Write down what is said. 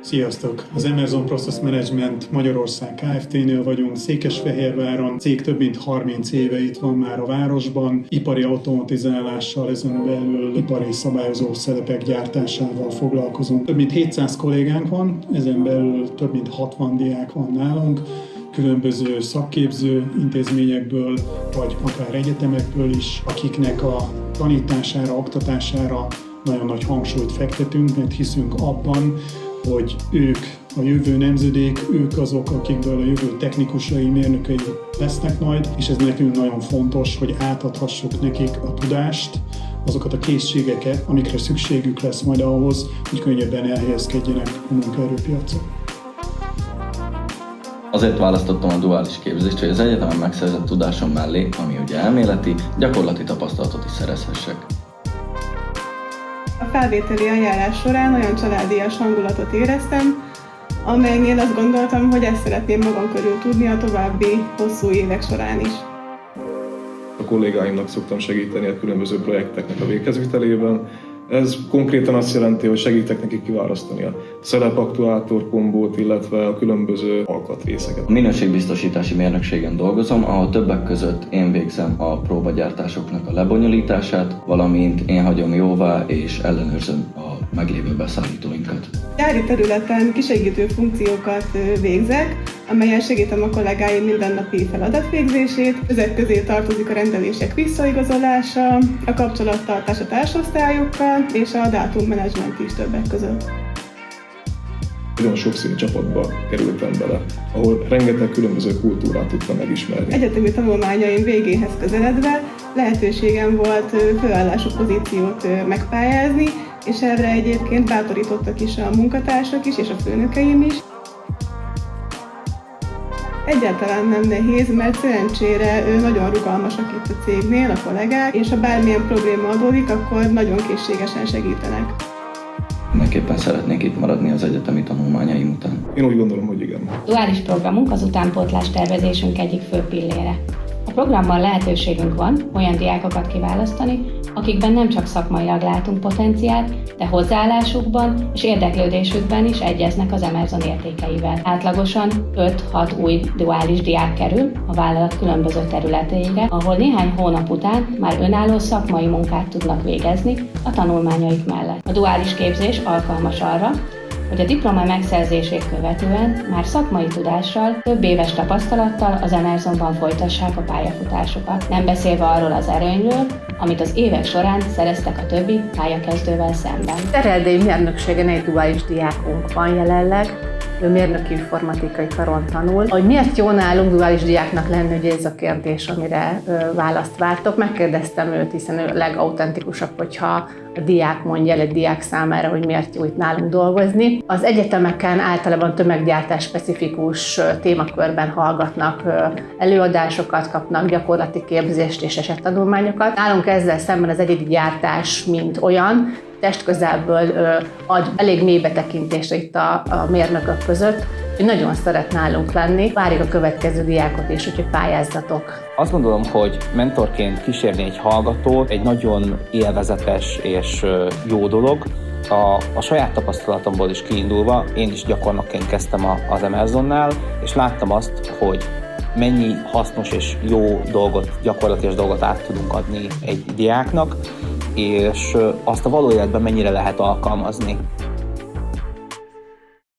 Sziasztok! Az Emerson Process Management Magyarország Kft-nél vagyunk, Székesfehérváron. Cég több mint 30 éve itt van már a városban. Ipari automatizálással, ezen belül ipari szabályozó szelepek gyártásával foglalkozunk. Több mint 700 kollégánk van, ezen belül több mint 60 diák van nálunk. Különböző szakképző intézményekből, vagy akár egyetemekből is, akiknek a tanítására, oktatására nagyon nagy hangsúlyt fektetünk, mert hiszünk abban, hogy ők a jövő nemzedék, ők azok, akikből a jövő technikusai, mérnökei lesznek majd, és ez nekünk nagyon fontos, hogy átadhassuk nekik a tudást, azokat a készségeket, amikre szükségük lesz majd ahhoz, hogy könnyebben elhelyezkedjenek a munkaerőpiacon. Azért választottam a duális képzést, hogy az egyetemen megszerzett tudásom mellé, ami ugye elméleti, gyakorlati tapasztalatot is szerezhessek. A felvételi eljárás során olyan családias hangulatot éreztem, amelynél azt gondoltam, hogy ezt szeretném magam körül tudni a további hosszú évek során is. A kollégáimnak szoktam segíteni a különböző projekteknek a véghezvitelében. Ez konkrétan azt jelenti, hogy segítek nekik kiválasztani a szelepaktuátor kombót, illetve a különböző alkatrészeket. A minőségbiztosítási mérnökségen dolgozom, ahol többek között én végzem a próbagyártásoknak a lebonyolítását, valamint én hagyom jóvá és ellenőrzöm a meglévő beszállítóinkat. Gyári területen kisegítő funkciókat végzek, amelyen segítem a kollégáim mindennapi feladatvégzését. Ezek közé tartozik a rendelések visszaigazolása, a kapcsolattartás a társosztályokkal és a dátummenedzsment is többek között. Nagyon sokszínű csapatba kerültem bele, ahol rengeteg különböző kultúrát tudtam megismerni. Egyetemi tanulmányaim végéhez közeledve lehetőségem volt főállású pozíciót megpályázni, és erre egyébként bátorítottak is a munkatársak is, és a főnökeim is. Egyáltalán nem nehéz, mert szerencsére nagyon rugalmasak itt a cégnél a kollégák, és ha bármilyen probléma adódik, akkor nagyon készségesen segítenek. Mindenképpen szeretnék itt maradni az egyetemi tanulmányaim után. Én úgy gondolom, hogy igen. Duális programunk az utánpótlás tervezésünk egyik fő pillére. A programban lehetőségünk van olyan diákokat kiválasztani, akikben nem csak szakmailag látunk potenciált, de hozzáállásukban és érdeklődésükben is egyeznek az Emerson értékeivel. Átlagosan 5-6 új duális diák kerül a vállalat különböző területeire, ahol néhány hónap után már önálló szakmai munkát tudnak végezni a tanulmányaik mellett. A duális képzés alkalmas arra, hogy a diploma megszerzését követően már szakmai tudással, több éves tapasztalattal az Emersonban folytassák a pályafutásukat. Nem beszélve arról az erőnyről, amit az évek során szereztek a többi pályakezdővel szemben. Eredei mérnökségen egy duális diákunk van jelenleg, ő mérnöki informatikai karon tanul. Hogy miért jó nálunk duális diáknak lenni, ugye ez a kérdés, amire választ vártok. Megkérdeztem őt, hiszen ő legautentikusabb, hogyha a diák mondja el egy diák számára, hogy miért jó itt nálunk dolgozni. Az egyetemeken általában tömeggyártás specifikus témakörben hallgatnak előadásokat, kapnak gyakorlati képzést és esettanulmányokat. Nálunk ezzel szemben az egyedi gyártás, mint olyan, testközelből ad elég mély betekintést itt a mérnökök között, hogy nagyon szeret nálunk lenni. Várjuk a következő diákot is, úgyhogy pályázzatok. Azt gondolom, hogy mentorként kísérni egy hallgatót egy nagyon élvezetes és jó dolog. A saját tapasztalatomból is kiindulva, én is gyakornokként kezdtem az Emersonnál, és láttam azt, hogy mennyi hasznos és jó dolgot, gyakorlatilag dolgot át tudunk adni egy diáknak, és azt a való életben mennyire lehet alkalmazni.